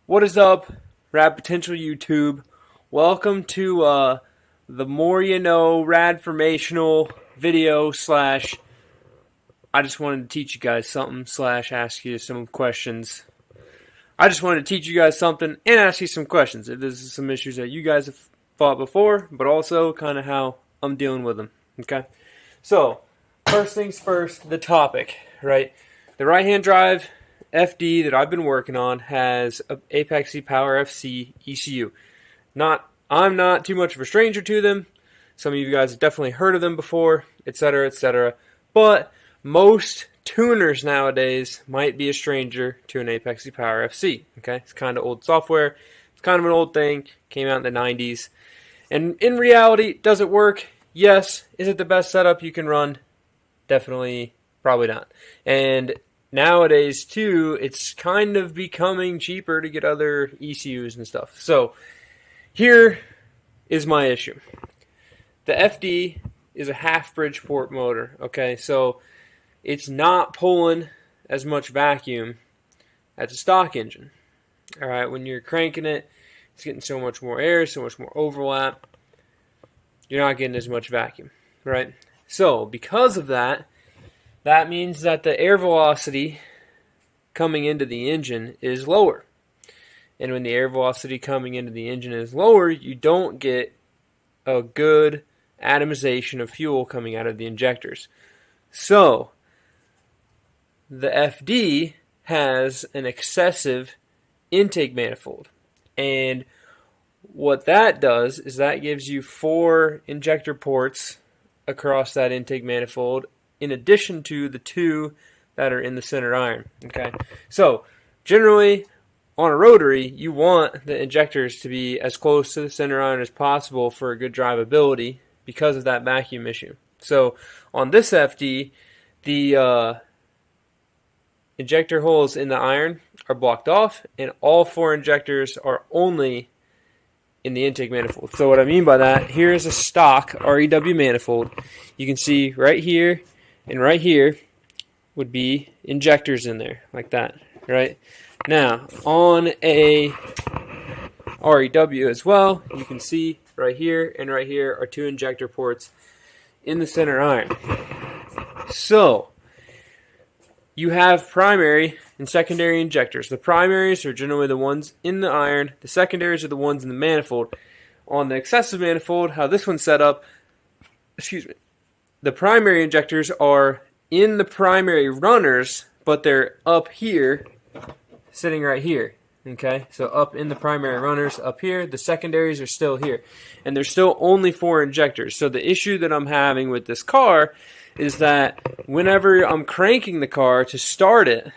What is up, Rad Potential YouTube? Welcome to the More You Know Radformational video slash I just wanted to teach you guys something slash ask you some questions. I just wanted to teach you guys something and ask you some questions. If this is some issues that you guys have fought before, but also kind of how I'm dealing with them. Okay? So, first things first, the topic, right? The right-hand drive FD that I've been working on has a Apexi Power FC ECU. I'm not too much of a stranger to them. Some of you guys have definitely heard of them before, etc., etc. But most tuners nowadays might be a stranger to an Apexi Power FC. Okay, it's kind of old software. It's kind of an old thing. Came out in the 90s. And in reality, does it work? Yes. Is it the best setup you can run? Definitely, probably not. And nowadays, too, it's kind of becoming cheaper to get other ECUs and stuff. So, here is my issue. The FD is a half Bridgeport motor, okay? So, it's not pulling as much vacuum as a stock engine. Alright, when you're cranking it, it's getting so much more air, so much more overlap. You're not getting as much vacuum, right? So, because of that, that means that the air velocity coming into the engine is lower. And when the air velocity coming into the engine is lower, you don't get a good atomization of fuel coming out of the injectors. So, the FD has an excessive intake manifold. And what that does is that gives you 4 injector ports across that intake manifold, in addition to the 2 that are in the center iron. Okay, so generally on a rotary, you want the injectors to be as close to the center iron as possible for a good drivability because of that vacuum issue. So on this FD, the injector holes in the iron are blocked off, and all 4 injectors are only in the intake manifold. So what I mean by that, here is a stock REW manifold. You can see right here and right here would be injectors in there, like that, right? Now, on a REW as well, you can see right here and right here are 2 injector ports in the center iron. So, you have primary and secondary injectors. The primaries are generally the ones in the iron. The secondaries are the ones in the manifold. On the excessive manifold, how this one's set up, the primary injectors are in the primary runners, but they're up here, sitting right here. Okay, so up in the primary runners up here, the secondaries are still here. And there's still only 4 injectors. So the issue that I'm having with this car is that whenever I'm cranking the car to start it,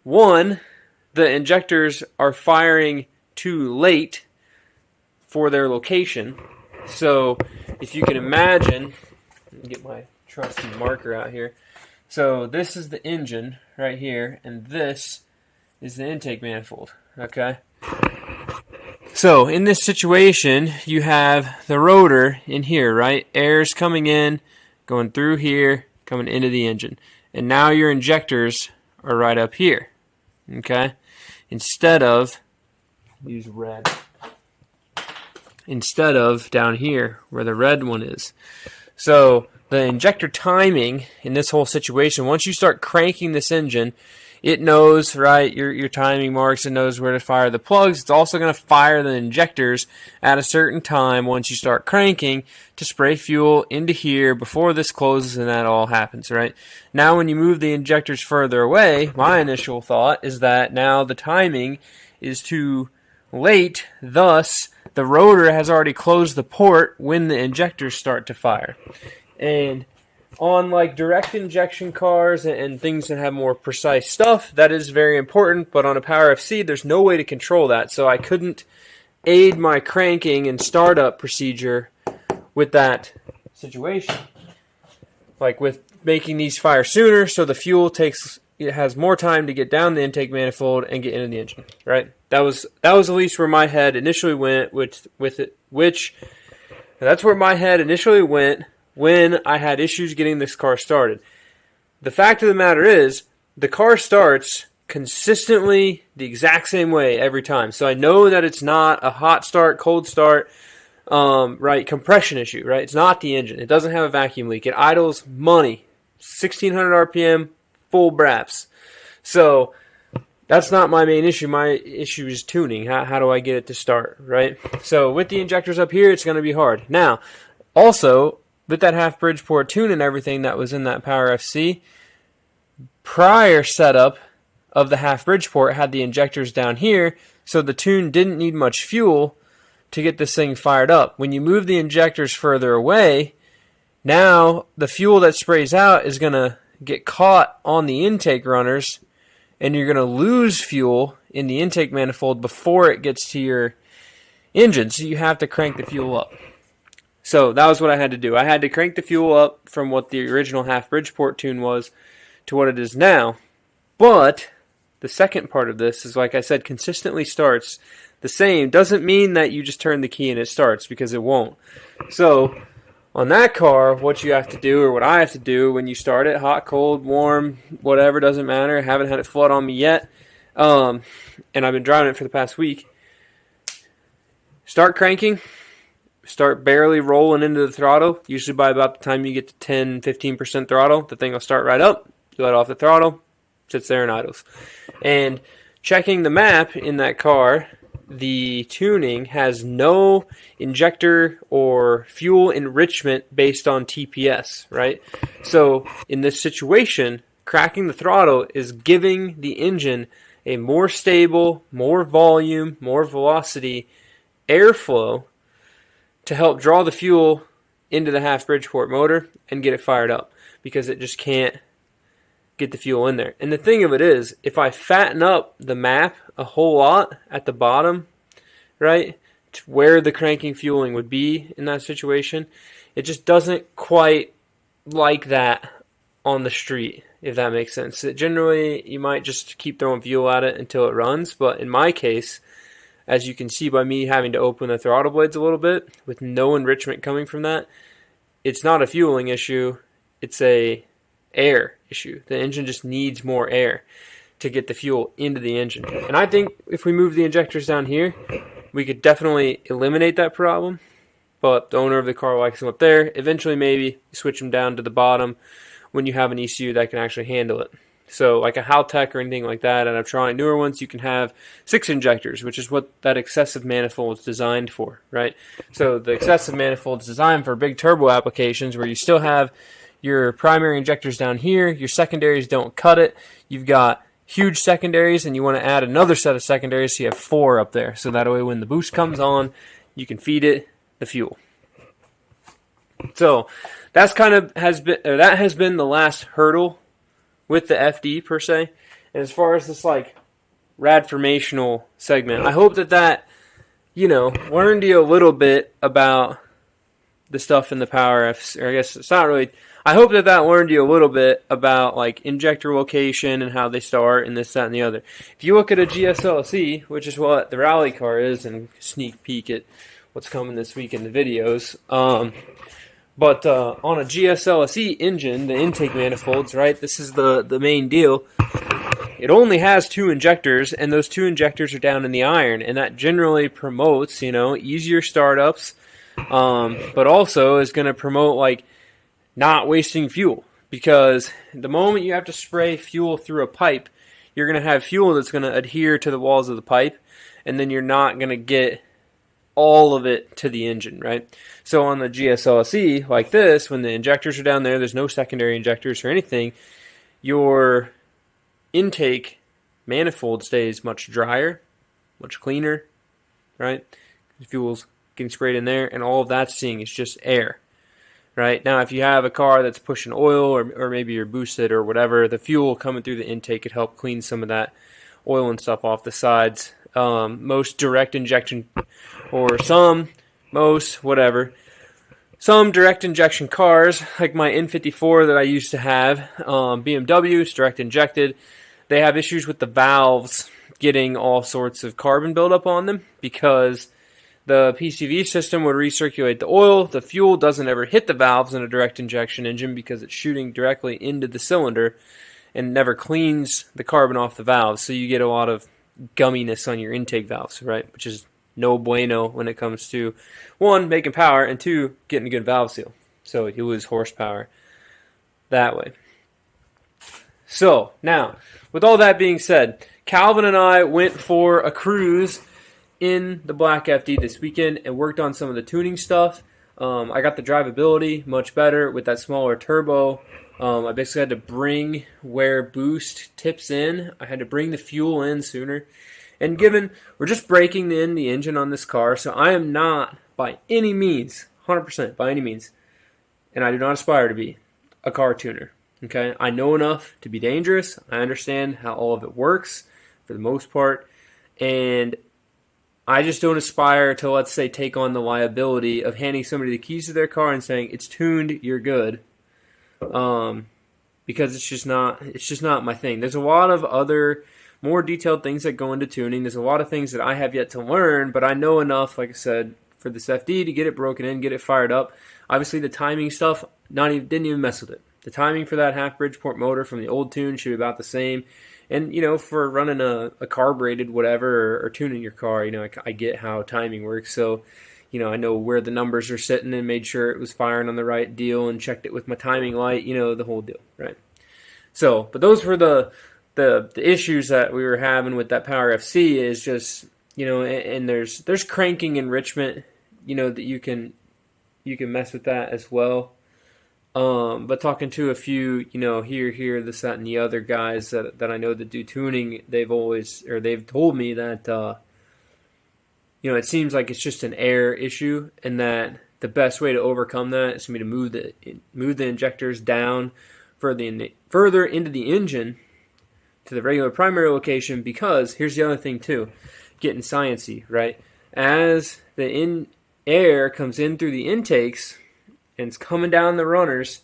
one, the injectors are firing too late for their location. So if you can imagine, let me get my trusty marker out here. So this is the engine right here, and this is the intake manifold, okay? So in this situation, you have the rotor in here, right? Air's coming in, going through here, coming into the engine. And now your injectors are right up here, okay? Instead of, use red, instead of down here where the red one is. So the injector timing in this whole situation, once you start cranking this engine, it knows, right, your timing marks, it knows where to fire the plugs. It's also going to fire the injectors at a certain time once you start cranking to spray fuel into here before this closes and that all happens, right? Now when you move the injectors further away, my initial thought is that now the timing is too late, thus the rotor has already closed the port when the injectors start to fire. And on like direct injection cars and things that have more precise stuff, that is very important, but on a Power FC, there's no way to control that, so I couldn't aid my cranking and startup procedure with that situation. Like with making these fire sooner, so the fuel has more time to get down the intake manifold and get into the engine, right? That was at least where my head initially went with it, that's where my head initially went when I had issues getting this car started. The fact of the matter is, the car starts consistently the exact same way every time. So I know that it's not a hot start, cold start, right, compression issue, right? It's not the engine. It doesn't have a vacuum leak. It idles money, 1600 RPM, full braps. So that's not my main issue. My issue is tuning. How do I get it to start, right? So with the injectors up here, it's going to be hard. Now, also, with that half Bridgeport tune and everything that was in that Power FC, prior setup of the half Bridgeport had the injectors down here, so the tune didn't need much fuel to get this thing fired up. When you move the injectors further away, now the fuel that sprays out is going to get caught on the intake runners, and you're going to lose fuel in the intake manifold before it gets to your engine, so you have to crank the fuel up. So that was what I had to do. I had to crank the fuel up from what the original half Bridgeport tune was to what it is now. But the second part of this is, like I said, consistently starts the same. Doesn't mean that you just turn the key and it starts, because it won't. So on that car, what you have to do, or what I have to do when you start it, hot, cold, warm, whatever, doesn't matter. I haven't had it flood on me yet. And I've been driving it for the past week. Start cranking. Start barely rolling into the throttle. Usually by about the time you get to 10-15% throttle, the thing will start right up. You let off the throttle, sits there and idles. And checking the map in that car, the tuning has no injector or fuel enrichment based on TPS, right? So in this situation, cracking the throttle is giving the engine a more stable, more volume, more velocity airflow to help draw the fuel into the half Bridgeport motor and get it fired up, because it just can't get the fuel in there. And the thing of it is, if I fatten up the map a whole lot at the bottom, right, to where the cranking fueling would be in that situation, it just doesn't quite like that on the street, if that makes sense. Generally, you might just keep throwing fuel at it until it runs, but in my case, as you can see by me having to open the throttle blades a little bit with no enrichment coming from that, it's not a fueling issue, it's a air issue. The engine just needs more air to get the fuel into the engine. And I think if we move the injectors down here, we could definitely eliminate that problem. But the owner of the car likes them up there. Eventually maybe switch them down to the bottom when you have an ECU that can actually handle it. So like a Haltech or anything like that, and I'm trying newer ones, you can have 6 injectors, which is what that excessive manifold is designed for, right? So the excessive manifold is designed for big turbo applications where you still have your primary injectors down here, your secondaries don't cut it, you've got huge secondaries, and you want to add another set of secondaries, so you have 4 up there. So that way when the boost comes on, you can feed it the fuel. So that's has been the last hurdle with the FD per se. And as far as this like radformational segment, I hope that learned you a little bit about the stuff in the Power Fs, or I guess it's not really. I hope that learned you a little bit about like injector location and how they start and this, that, and the other. If you look at a GSLC, which is what the rally car is, and sneak peek at what's coming this week in the videos, but on a GSLSE engine, the intake manifolds, right, this is the main deal. It only has 2 injectors, and those 2 injectors are down in the iron, and that generally promotes, easier startups, but also is going to promote, like, not wasting fuel, because the moment you have to spray fuel through a pipe, you're going to have fuel that's going to adhere to the walls of the pipe, and then you're not going to get all of it to the engine, right? So on the GSLSE, like this, when the injectors are down there, there's no secondary injectors or anything, your intake manifold stays much drier, much cleaner, right? The fuel's getting sprayed in there, and all of that's seeing is just air, right? Now, if you have a car that's pushing oil, or maybe you're boosted or whatever, the fuel coming through the intake could help clean some of that oil and stuff off the sides. Most direct injection, or some direct injection cars, like my N54 that I used to have, BMW's direct injected, they have issues with the valves getting all sorts of carbon buildup on them, because the PCV system would recirculate the oil. The fuel doesn't ever hit the valves in a direct injection engine because it's shooting directly into the cylinder, and never cleans the carbon off the valves, so you get a lot of gumminess on your intake valves, right? Which is no bueno when it comes to, one, making power, and two, getting a good valve seal. So you lose horsepower that way. So now, with all that being said, Calvin and I went for a cruise in the Black FD this weekend and worked on some of the tuning stuff. I got the drivability much better with that smaller turbo. I basically had to bring where boost tips in. I had to bring the fuel in sooner. And given we're just breaking in the engine on this car, so I am not by any means, 100% by any means, and I do not aspire to be a car tuner. Okay, I know enough to be dangerous. I understand how all of it works for the most part, and I just don't aspire to, let's say, take on the liability of handing somebody the keys to their car and saying it's tuned, you're good, because it's just not my thing. There's a lot of other more detailed things that go into tuning. There's a lot of things that I have yet to learn, but I know enough, like I said, for this FD to get it broken in, get it fired up. Obviously, the timing stuff, didn't even mess with it. The timing for that half Bridgeport motor from the old tune should be about the same. And, for running a carbureted whatever or tuning your car, I get how timing works. So, I know where the numbers are sitting and made sure it was firing on the right deal and checked it with my timing light, the whole deal, right? So, but those were the issues that we were having with that Power FC is just, and there's cranking enrichment, that you can mess with that as well. But talking to a few, here, this, that, and the other guys that I know that do tuning, they've told me that, it seems like it's just an air issue, and that the best way to overcome that is for me to move the injectors down further into the engine to the regular primary location, because here's the other thing too, getting sciencey, right? As the air comes in through the intakes, and it's coming down the runners,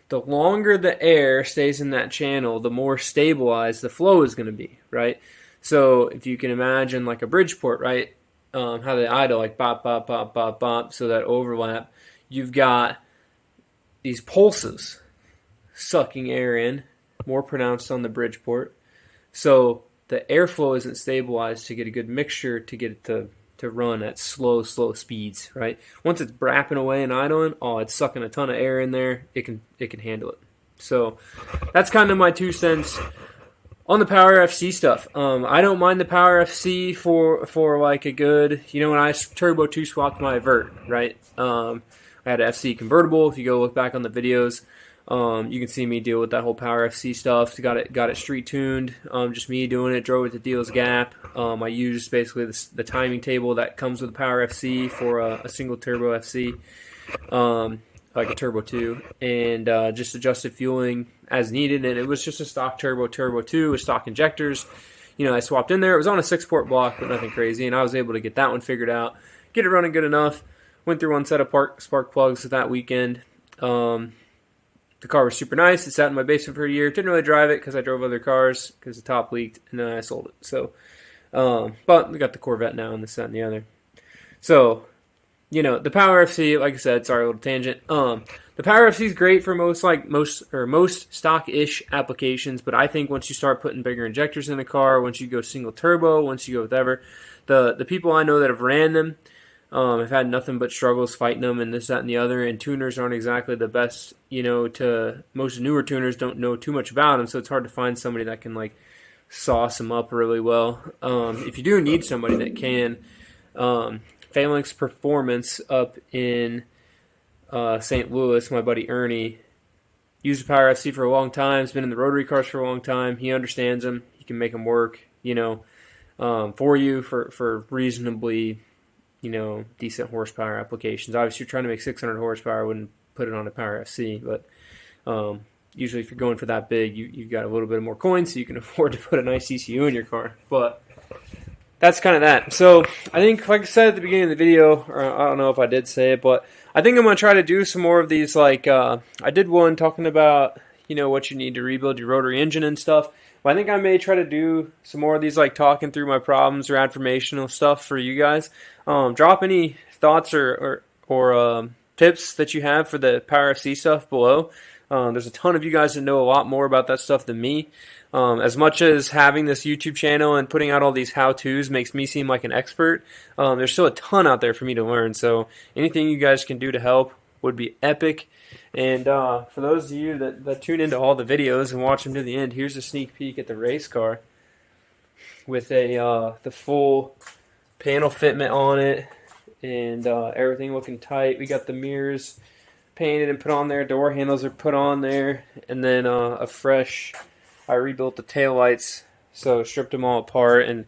the longer the air stays in that channel, the more stabilized the flow is going to be, right? So if you can imagine like a Bridgeport, right, how they idle, like bop, bop, bop, bop, bop, so that overlap, you've got these pulses sucking air in, more pronounced on the Bridgeport. So the airflow isn't stabilized to get a good mixture to get it to run at slow speeds, right? Once it's brapping away and idling, it's sucking a ton of air in there. It can handle it. So that's kind of my 2 cents on the Power FC stuff. I don't mind the Power FC for like a good, when I turbo 2 swapped my Vert, right? I had an FC convertible. If you go look back on the videos, you can see me deal with that whole Power FC stuff. Got it street tuned. Just me doing it. Drove it to Deal's Gap. I used basically the timing table that comes with the Power FC for a single turbo FC, like a turbo 2, and just adjusted fueling as needed. And it was just a stock turbo 2 with stock injectors. I swapped in there. It was on a 6-port block, but nothing crazy. And I was able to get that one figured out, get it running good enough. Went through one set of spark plugs that weekend. The car was super nice. It sat in my basement for a year. Didn't really drive it because I drove other cars because the top leaked, and then I sold it. So, but we got the Corvette now and this, that, and the other. So, the Power FC, like I said, sorry, a little tangent. The Power FC is great for most stock-ish applications, but I think once you start putting bigger injectors in the car, once you go single turbo, once you go whatever, the people I know that have ran them, I've had nothing but struggles fighting them and this, that, and the other, and tuners aren't exactly the best, most newer tuners don't know too much about them, so it's hard to find somebody that can, sauce them up really well. If you do need somebody that can, Phalanx Performance up in St. Louis, my buddy Ernie, used the Power FC for a long time, has been in the Rotary cars for a long time, he understands them, he can make them work, for you, for reasonably decent horsepower applications. Obviously, you're trying to make 600 horsepower, I wouldn't put it on a Power FC, but usually if you're going for that big, you've got a little bit more coins, so you can afford to put a nice ECU in your car. But that's kind of that. So I think, like I said at the beginning of the video, or I don't know if I did say it, but I think I'm going to try to do some more of these, I did one talking about, what you need to rebuild your rotary engine and stuff. But I think I may try to do some more of these, talking through my problems or informational stuff for you guys. Drop any thoughts or tips that you have for the Power FC stuff below. There's a ton of you guys that know a lot more about that stuff than me. As much as having this YouTube channel and putting out all these how-tos makes me seem like an expert, there's still a ton out there for me to learn. So anything you guys can do to help would be epic. And for those of you that tune into all the videos and watch them to the end, here's a sneak peek at the race car with the full panel fitment on it and everything looking tight. We got the mirrors painted and put on there. Door handles are put on there, and then I rebuilt the taillights, so stripped them all apart and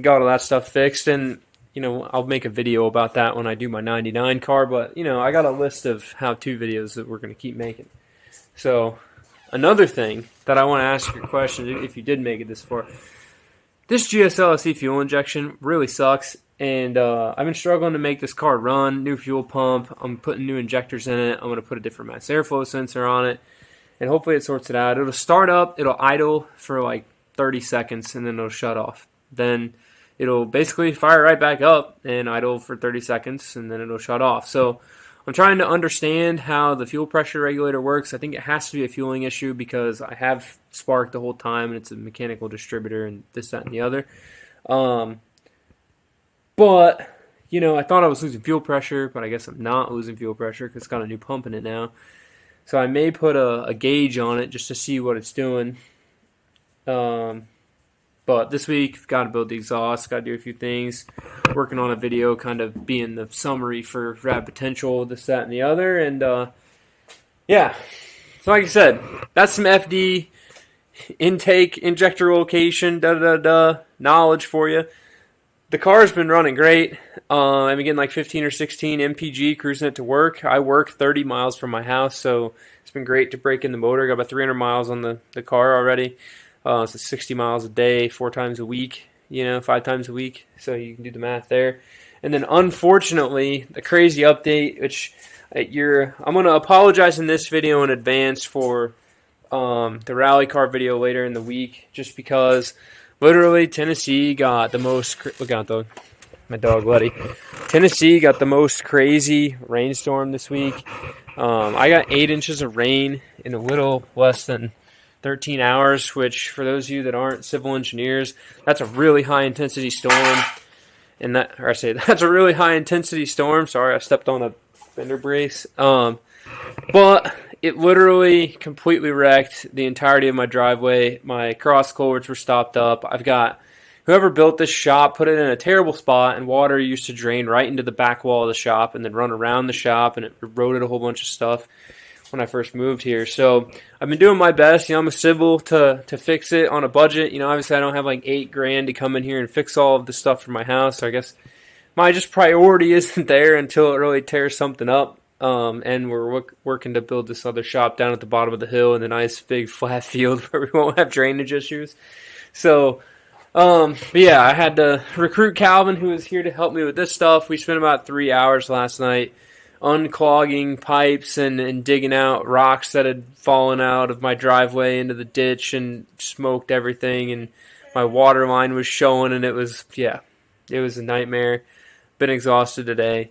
got all that stuff fixed. And I'll make a video about that when I do my 99 car, but I got a list of how-to videos that we're going to keep making. So another thing that I want to ask your question, if you did make it this far, this GSLSE fuel injection really sucks. And I've been struggling to make this car run. New fuel pump. I'm putting new injectors in it. I'm going to put a different mass airflow sensor on it. And hopefully it sorts it out. It'll start up. It'll idle for like 30 seconds. And then it'll shut off. Then it'll basically fire right back up and idle for 30 seconds. And then it'll shut off. So I'm trying to understand how the fuel pressure regulator works. I think it has to be a fueling issue because I have sparked the whole time. And it's a mechanical distributor and this, that, and the other. But, I thought I was losing fuel pressure, but I guess I'm not losing fuel pressure because it's got a new pump in it now. So I may put a gauge on it just to see what it's doing. But this week, got to build the exhaust, got to do a few things. Working on a video kind of being the summary for rad potential, this, that, and the other. And, yeah. So like I said, that's some FD intake, injector location, knowledge for you. The car's been running great. I'm getting like 15 or 16 MPG cruising it to work. I work 30 miles from my house, so it's been great to break in the motor. Got about 300 miles on the car already. So 60 miles a day, 4 times a week, 5 times a week. So you can do the math there. And then unfortunately, the crazy update, which I'm going to apologize in this video in advance for the rally car video later in the week, just because literally, Tennessee got the most. Look out, though. My dog, Letty. Tennessee got the most crazy rainstorm this week. I got 8 inches of rain in a little less than 13 hours, which, for those of you that aren't civil engineers, that's a really high-intensity storm. That's a really high-intensity storm. Sorry, I stepped on a fender brace. But it literally completely wrecked the entirety of my driveway. My cross culverts were stopped up. I've got whoever built this shop put it in a terrible spot, and water used to drain right into the back wall of the shop and then run around the shop, and it eroded a whole bunch of stuff when I first moved here. So I've been doing my best. I'm a civil to fix it on a budget. Obviously I don't have like $8,000 to come in here and fix all of the stuff for my house. So I guess my priority isn't there until it really tears something up. And we're working to build this other shop down at the bottom of the hill in a nice big flat field where we won't have drainage issues. So, but yeah, I had to recruit Calvin, who was here to help me with this stuff. We spent about 3 hours last night unclogging pipes and digging out rocks that had fallen out of my driveway into the ditch and smoked everything. And my water line was showing, and it was a nightmare. Been exhausted today.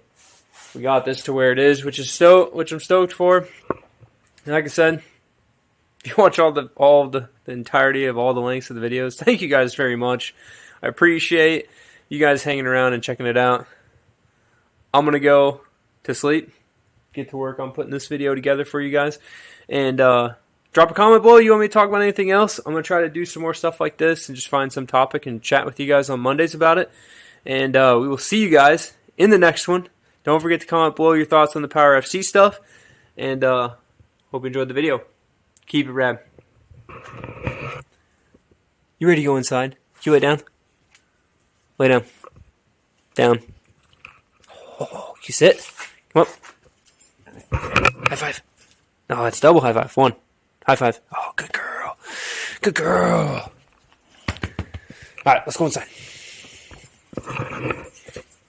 We got this to where it is, which I'm stoked for. And like I said, if you watch all the entirety of all the lengths of the videos, thank you guys very much. I appreciate you guys hanging around and checking it out. I'm going to go to sleep, get to work on putting this video together for you guys. And drop a comment below. You want me to talk about anything else? I'm going to try to do some more stuff like this and just find some topic and chat with you guys on Mondays about it. And we will see you guys in the next one. Don't forget to comment below your thoughts on the Power FC stuff. And hope you enjoyed the video. Keep it rad. You ready to go inside? Can you lay down? Lay down. Down. Oh, can you sit? Come up. High five. No, it's double high five. 1. High five. Oh, good girl. Good girl. All right, let's go inside.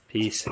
Peace.